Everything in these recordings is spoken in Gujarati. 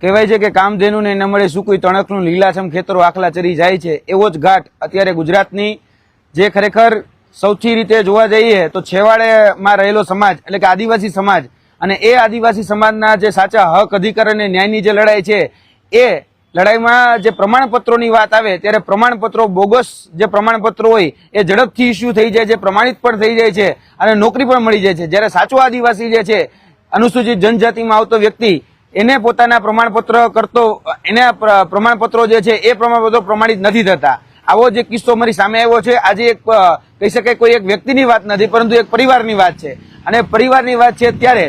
કહેવાય છે કે કામધેનુને ન મળે સૂકું તણખનું લીલાછમ ખેતરો આખલા ચરી જાય છે. એવો જ ઘાટ અત્યારે ગુજરાતની જે ખરેખર સૌથી રીતે જોવા જઈએ તો છેવાડેમાં રહેલો સમાજ એટલે કે આદિવાસી સમાજ અને એ આદિવાસી સમાજના જે સાચા હક અધિકાર અને ન્યાયની જે લડાઈ છે એ લડાઈમાં જે પ્રમાણપત્રોની વાત આવે ત્યારે પ્રમાણપત્રો બોગસ જે પ્રમાણપત્રો હોય એ ઝડપથી ઇસ્યુ થઈ જાય છે, પ્રમાણિત પણ થઈ જાય છે અને નોકરી પણ મળી જાય છે. જ્યારે સાચો આદિવાસી જે છે અનુસૂચિત જનજાતિમાં આવતો વ્યક્તિ એને પોતાના પ્રમાણપત્ર કરતો એના પ્રમાણપત્રો જે છે એ પ્રમાણપત્રો પ્રમાણિત નથી થતા. આવો જે કિસ્સો મારી સામે આવ્યો છે. આજે એક કહી શકાય કોઈ એક વ્યક્તિની વાત નથી પરંતુ એક પરિવારની વાત છે અને પરિવારની વાત છે ત્યારે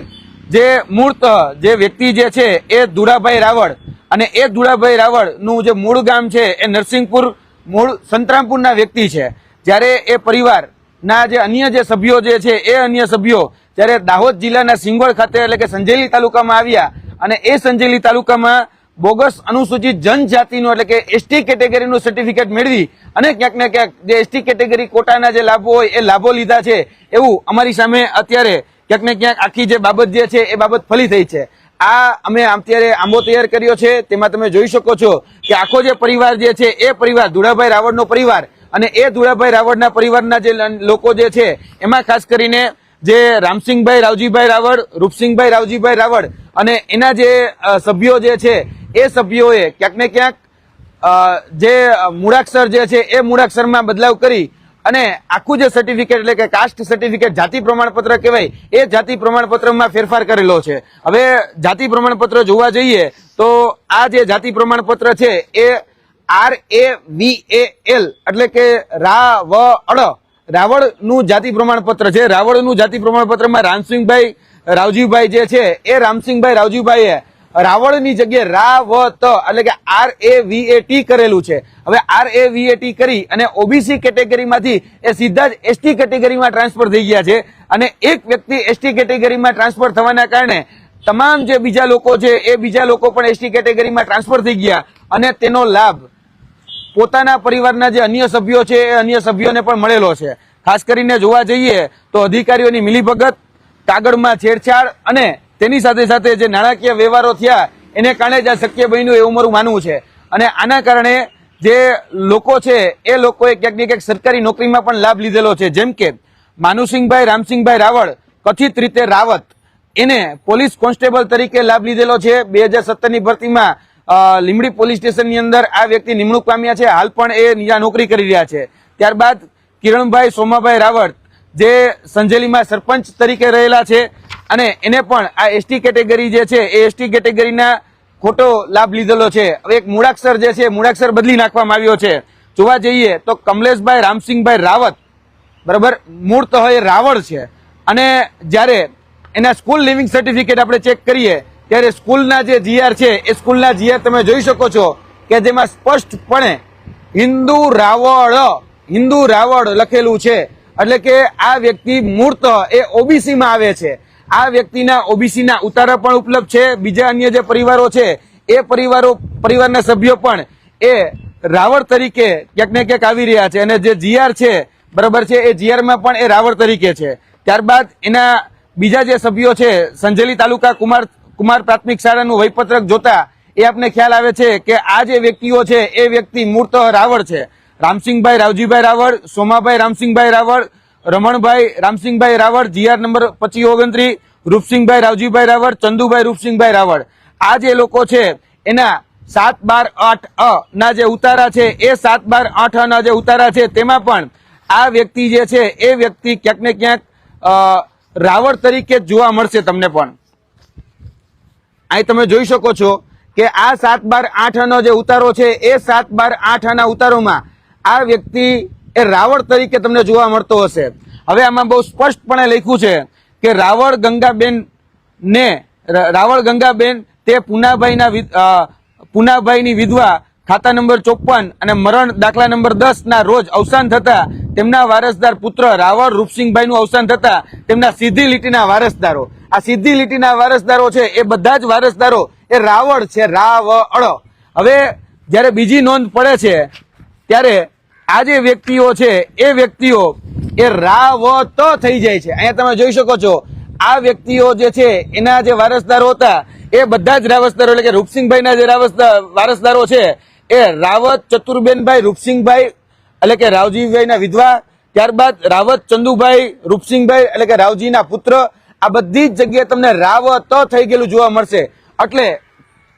જે મૂળ જે વ્યક્તિ જે છે એ ધુડાભાઈ રાવળ અને એ ધુડાભાઈ રાવળનું જે મૂળ ગામ છે એ નરસિંહપુર મૂળ સંતરામપુરના વ્યક્તિ છે. જ્યારે એ પરિવારના જે અન્ય જે સભ્યો જે છે એ અન્ય સભ્યો જ્યારે દાહોદ જિલ્લાના સિંગવડ ખાતે એટલે કે સંજેલી તાલુકામાં આવ્યા અને એ સંજેલી તાલુકામાં બોગસ અનુસૂચિત જનજાતિનું એટલે કે એસટી કેટેગરીનું સર્ટિફિકેટ મેળવી અને ક્યાંક ને ક્યાંક જે એસટી કેટેગરી કોટાના જે લાભો હોય એ લાભો લીધા છે એવું અમારી સામે અત્યારે ક્યાંક ને ક્યાંક આખી જે બાબત જે છે એ બાબત ફલી થઈ છે. આ અમે અત્યારે આંબો તૈયાર કર્યો છે તેમાં તમે જોઈ શકો છો કે આખો જે પરિવાર જે છે એ પરિવાર ધુડાભાઈ રાવળનો પરિવાર અને એ ધુડાભાઈ રાવળના પરિવારના જે લોકો જે છે એમાં ખાસ કરીને જે રામસિંહભાઈ રાવજીભાઈ રાવળ, રૂપસિંહભાઈ રાવજીભાઈ રાવળ અને એના જે સભ્યો જે છે એ સભ્યોએ ક્યાંક ને ક્યાંક જે મૂળાક્ષર જે છે એ મૂળાક્ષરમાં બદલાવ કરી અને આખું જે સર્ટિફિકેટ એટલે કે કાસ્ટ સર્ટિફિકેટ જાતિ પ્રમાણપત્ર કહેવાય એ જાતિ પ્રમાણપત્રમાં ફેરફાર કરેલો છે. હવે જાતિ પ્રમાણપત્ર જોવા જઈએ તો આ જે જાતિ પ્રમાણપત્ર છે એ RAVAL એટલે કે રાવળનું જાતિ પ્રમાણપત્ર છે. રાવળનું જાતિ પ્રમાણપત્રમાં રામસિંહભાઈ રાવજીભાઈ જે છે એ રામસિંહભાઈ રાવજીભાઈએ રાવળની જગ્યાએ રાવત એટલે કે RAVAT કરેલું છે. હવે RAVAT કરી અને ઓબીસી કેટેગરીમાંથી એ સીધા જ એસટી કેટેગરીમાં ટ્રાન્સફર થઈ ગયા છે અને એક વ્યક્તિ એસટી કેટેગરીમાં ટ્રાન્સફર થવાના કારણે તમામ જે બીજા લોકો છે એ બીજા લોકો પણ એસટી કેટેગરીમાં ટ્રાન્સફર થઈ ગયા અને તેનો લાભ પોતાના પરિવારના જે અન્ય સભ્યો છે એ અન્ય સભ્યોને પણ મળેલો છે. ખાસ કરીને જોવા જઈએ તો અધિકારીઓની મિલીભગત, કાગળમાં છેડછાડ અને તેની સાથે સાથે જે નાણાકીય વ્યવહારો થયા એને કારણે જ આ શક્ય બન્યું એવું મારું માનવું છે. અને આના કારણે જે લોકો છે એ લોકોએ ક્યાંક ને ક્યાંક સરકારી નોકરીમાં પણ લાભ લીધેલો છે. જેમ કે માનુસિંહભાઈ રામસિંહભાઈ રાવળ કથિત રીતે રાવત એને પોલીસ કોન્સ્ટેબલ તરીકે લાભ લીધેલો છે. 2017ની ભરતીમાં લીમડી પોલીસ સ્ટેશનની અંદર આ વ્યક્તિ નિમણૂક પામ્યા છે. હાલ પણ એ ત્યાં નોકરી કરી રહ્યા છે. ત્યારબાદ કિરણભાઈ સોમાભાઈ રાવળ જે સંજેલીમાં સરપંચ તરીકે રહેલા છે અને એને પણ આ એસટી કેટેગરી જે છે એ એસટી કેટેગરીના ખોટો લાભ લીધેલો છે. હવે એક મૂળાક્ષર જે છે મૂળાક્ષર બદલી નાખવામાં આવ્યો છે. જોવા જઈએ તો કમલેશભાઈ રામસિંહભાઈ રાવત બરાબર મૂળ તો એ રાવળ છે અને જ્યારે એના સ્કૂલ લિવિંગ સર્ટિફિકેટ આપણે ચેક કરીએ ત્યારે સ્કૂલના જે જીઆર છે એ સ્કૂલના જીઆર તમે જોઈ શકો છો કે જેમાં સ્પષ્ટપણે હિન્દુ રાવળ લખેલું છે. એટલે કે આ વ્યક્તિ મૂર્ત એ ઓબીસીમાં આવે છે. આ વ્યક્તિના ઓબીસીના ઉતારા પણ ઉપલબ્ધ છે. બીજા અન્ય જે પરિવારો છે એ પરિવારના સભ્યો પણ એ રાવળ તરીકે ક્યાંક ને ક્યાંક આવી રહ્યા છે અને જે જીઆર છે બરાબર છે એ જીઆરમાં પણ એ રાવળ તરીકે છે. ત્યારબાદ એના બીજા જે સભ્યો છે સંજેલી તાલુકા કુમાર પ્રાથમિક શાળાનું વહીપત્રક જોતા એ આપને ખ્યાલ આવે છે કે આ જે વ્યક્તિઓ છે એ વ્યક્તિ મૂર્ત રાવળ છે. Ramsinhbhai Ravjibhai Raval, Somabhai Ramsinhbhai Raval, Ramanbhai Ramsinhbhai Raval, GR number 2529, Rupsinhbhai Ravjibhai Raval, Chandubhai Rupsinhbhai Raval. આ જે લોકો છે એના 7/12/8 ના જે ઉતારા છે એ 7/12/8 ના જે ઉતારા છે તેમાં પણ આ વ્યક્તિ જે છે એ વ્યક્તિ ક્યાંક ને ક્યાંક રાવળ તરીકે જોવા મળશે તમને. પણ અહીં તમે જોઈ શકો છો કે આ 7/12/8 નો જે ઉતારો છે એ 7/12/8 ના ઉતારોમાં આ વ્યક્તિ એ રાવળ તરીકે તમને જોવા મળતો હશે. હવે આમાં બહુ સ્પષ્ટપણે લખ્યું છે કે રાવળ ગંગાબેન તે પુનાભાઈની વિધવા ખાતા નંબર 54 અને મરણ દાખલા નંબર 10 ના રોજ અવસાન થતા તેમના વારસદાર પુત્ર રાવળ રૂપસિંહભાઈનું અવસાન થતા તેમના સીધી લીટીના વારસદારો, આ સીધી લીટીના વારસદારો છે એ બધા જ વારસદારો એ રાવળ છે, રાવળ. હવે જયારે બીજી નોંધ પડે છે ત્યારે આ જે વ્યક્તિઓ છે એ વ્યક્તિઓ એ રાવત થઈ જાય છે. અહીંયા તમે જોઈ શકો છો આ વ્યક્તિઓ જે છે એના જે વારસદારો હતા એ બધા જ રાવસદારો એટલે કે રૂપસિંહભાઈના જે વારસદારો છે એ રાવત ચતુરબેનભાઈ રૂપસિંહભાઈ એટલે કે રાવજીભાઈના વિધવા, ત્યારબાદ રાવત ચંદુભાઈ રૂપસિંહભાઈ એટલે કે રાવજીના પુત્ર, આ બધી જ જગ્યાએ તમને રાવત થઈ ગયેલું જોવા મળશે. એટલે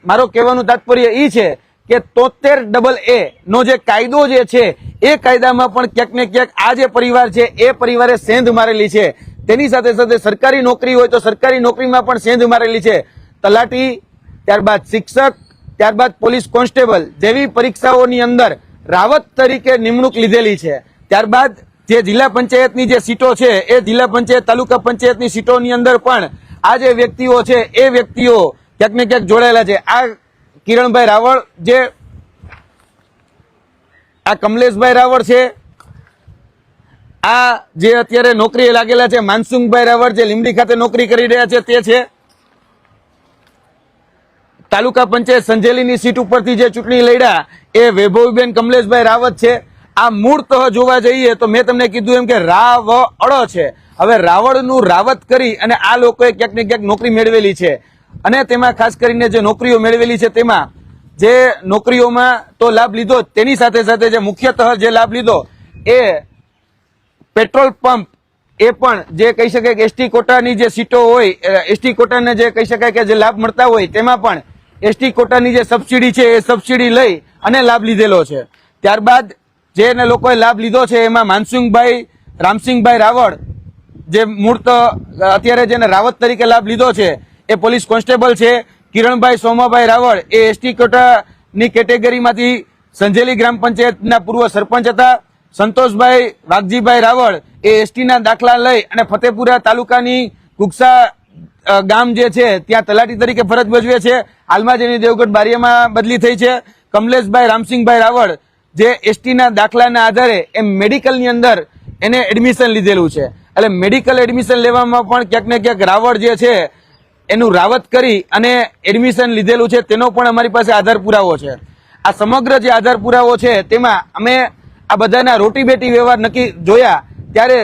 મારો કહેવાનું તાત્પર્ય એ છે કે 73AA નો જે કાયદો જે છે એ કાયદામાં પણ ક્યાંક ને ક્યાંક આ જે પરિવાર છે એ પરિવારે સેંધ મારેલી છે. તેની સાથે સાથે સરકારી નોકરી હોય તો સરકારી નોકરીમાં પણ સેંધ મારેલી છે. તલાટી, ત્યારબાદ શિક્ષક, ત્યારબાદ પોલીસ કોન્સ્ટેબલ જેવી પરીક્ષાઓની અંદર રાવત તરીકે નિમણૂક લીધેલી છે. ત્યારબાદ જે જિલ્લા પંચાયતની જે સીટો છે એ જિલ્લા પંચાયત તાલુકા પંચાયતની સીટોની અંદર પણ આ જે વ્યક્તિઓ છે એ વ્યક્તિઓ ક્યાંક ને ક્યાંક જોડાયેલા છે. આ કિરણભાઈ રાવળ, જે આ કમલેશભાઈ રાવળ છે, આ જે અત્યારે નોકરીએ લાગેલા છે માનસુખભાઈ રાવળ જે લીંબડી ખાતે નોકરી કરી રહ્યા છે તે છે. તાલુકા પંચાયત સંજેલીની સીટ ઉપરથી જે ચૂંટણી લડ્યા એ વૈભવીબેન કમલેશભાઈ રાવત છે. આ મૂળતઃ જોવા જઈએ તો મેં તમને કીધું એમ કે રાવળ છે. હવે રાવળનું રાવત કરી અને આ લોકોએ ક્યાંક ને ક્યાંક નોકરી મેળવેલી છે. અને તેમાં ખાસ કરીને જે નોકરીઓ મેળવેલી છે તેમાં જે નોકરીઓમાં તો લાભ લીધો, તેની સાથે સાથે જે મુખ્યતઃ જે લાભ લીધો એ પેટ્રોલ પંપ, એ પણ જે કહી શકાય કે એસટી કોટાની જે સીટો હોય, એસટી કોટાને જે કહી શકાય કે જે લાભ મળતા હોય તેમાં પણ એસટી કોટાની જે સબસિડી છે એ સબસિડી લઈ અને લાભ લીધેલો છે. ત્યારબાદ જેને લોકોએ લાભ લીધો છે એમાં માનસિંહભાઈ રામસિંહભાઈ રાવળ જે મૂર્ત અત્યારે જેને રાવત તરીકે લાભ લીધો છે એ પોલીસ કોન્સ્ટેબલ છે. કિરણભાઈ સોમાભાઈ રાવળ એ એસટી કોટાની કેટેગરીમાંથી સંજેલી ગ્રામ પંચાયતના પૂર્વ સરપંચ હતા. સંતોષભાઈ વાઘજીભાઈ રાવળ એ એસટીના દાખલા લઈ અને ફતેપુરા તાલુકાની કુકસા ગામ જે છે ત્યાં તલાટી તરીકે ફરજ ભજવે છે. હાલમાં જેની દેવગઢ બારિયામાં બદલી થઈ છે. કમલેશભાઈ રામસિંહભાઈ રાવળ જે એસટીના દાખલાના આધારે એ મેડિકલની અંદર એને એડમિશન લીધેલું છે. એટલે મેડિકલ એડમિશન લેવામાં પણ ક્યાંક ને ક્યાંક રાવળ જે છે એનું રાવત કરી અને એડમિશન લીધેલું છે, તેનો પણ અમારી પાસે આધાર પુરાવો છે. આ સમગ્ર જે આધાર પુરાવો છે તેમાં અમે આ બધાના રોટી બેટી વ્યવહાર નક્કી જોયા ત્યારે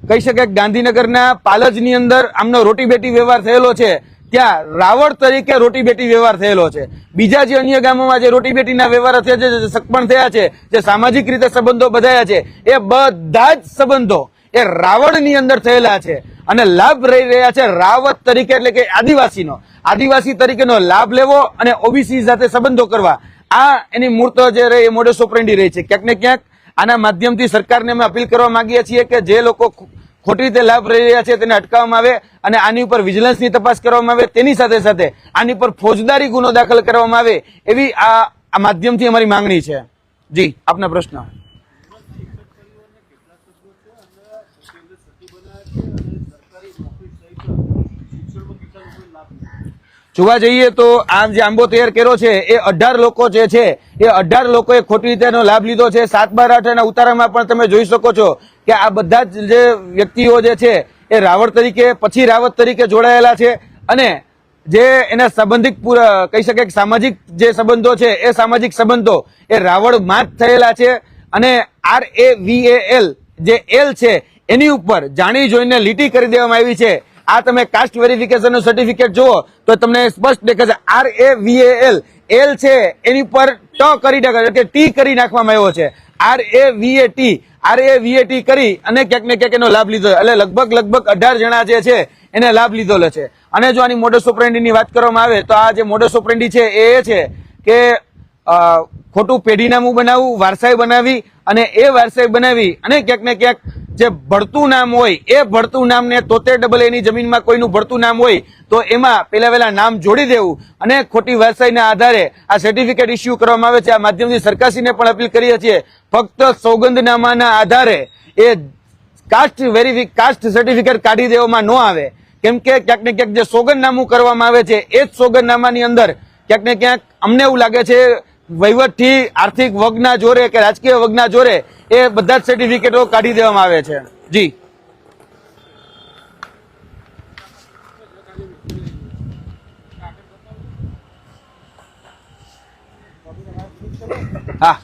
કહી શકાય ગાંધીનગરના પાલજની અંદર આમનો રોટી બેટી વ્યવહાર થયેલો છે. ત્યાં રાવળ તરીકે રોટી બેટી વ્યવહાર થયેલો છે. બીજા જે અન્ય ગામોમાં જે રોટી બેટીના વ્યવહાર થયા છે, જે સગપણ થયા છે, જે સામાજિક રીતે સંબંધો બધાયા છે, એ બધા જ સંબંધો એ રાવળની અંદર થયેલા છે અને લાભ રહી રહ્યા છે રાવત તરીકે, એટલે કે આદિવાસી તરીકેનો લાભ લેવો અને ઓબીસી સાથે સંબંધો કરવા. આ એની મૂર્ત જે રહી એ મોડસ ઓપરેન્ડી રહી છે. ક્યાંક ને ક્યાંક આના માધ્યમથી સરકારને અમે અપીલ કરવા માંગીએ છીએ કે જે લોકો ખોટી રીતે લાભ રહી રહ્યા છે તેને અટકાવવામાં આવે અને આની ઉપર વિજિલન્સની તપાસ કરવામાં આવે. તેની સાથે સાથે આની પર ફોજદારી ગુનો દાખલ કરવામાં આવે એવી આ માધ્યમથી અમારી માંગણી છે. જી, આપના પ્રશ્ન. જોવા જઈએ તો આમ જે આંબો તૈયાર કર્યો છે એ 18 લોકો જે છે એ 18 લોકોએ ખોટી રીતેનો લાભ લીધો છે. 7/8 ના ઉતારામાં પણ તમે જોઈ શકો છો કે આ બધા જ જે વ્યક્તિઓ જે છે એ રાવળ તરીકે પછી રાવત તરીકે જોડાયેલા છે અને જે એના સંબંધિત કહી શકાય કે સામાજિક જે સંબંધો છે એ સામાજિક સંબંધો એ રાવળમાં જ થયેલા છે. અને RAVAL જે એલ છે એની ઉપર જાણી જોઈને લીટી કરી દેવામાં આવી છે. આ તમે કાસ્ટ વેરિફિકેશન નું સર્ટિફિકેટ જુઓ તો તમને સ્પષ્ટ દેખાશે. RAVAL એલ છે એની પર ટી કરી નાખવામાં આવ્યો છે. RAVAT કરી અને ક્યાંક ને ક્યાંક એનો લાભ લીધો. એટલે લગભગ 18 જણા જે છે એને લાભ લીધેલો છે. અને જો આની મોડસ ઓપરેન્ડીની વાત કરવામાં આવે તો આ જે મોડસ ઓપરેન્ડી છે એ છે કે ખોટું પેઢીનામું બનાવવું, વારસાઈ બનાવી અને એ વારસાઈ બનાવી અને ક્યાંક ને ક્યાંક જે ભળતું નામ હોય એ ભળતું નામને 73AA ની જમીનમાં કોઈનું ભળતું નામ હોય તો એમાં પેલા નામ જોડી દેવું અને ખોટી વારસાઈના આધારે આ સર્ટિફિકેટ ઇસ્યુ કરવામાં આવે છે. આ માધ્યમથી સરકારશ્રીને પણ અપીલ કરીએ છીએ ફક્ત સોગંદનામાના આધારે એ કાસ્ટ સર્ટિફિકેટ કાઢી દેવામાં ન આવે. કેમ કે ક્યાંક ને ક્યાંક જે સોગંદનામું કરવામાં આવે છે એ જ સોગંદનામાની અંદર ક્યાંક ને ક્યાંક અમને એવું લાગે છે વહીવટથી આર્થિક વગના જોરે કે રાજકીય વગના જોરે એ બધા જ સર્ટિફિકેટો કાઢી દેવામાં આવે છે. જી, હા.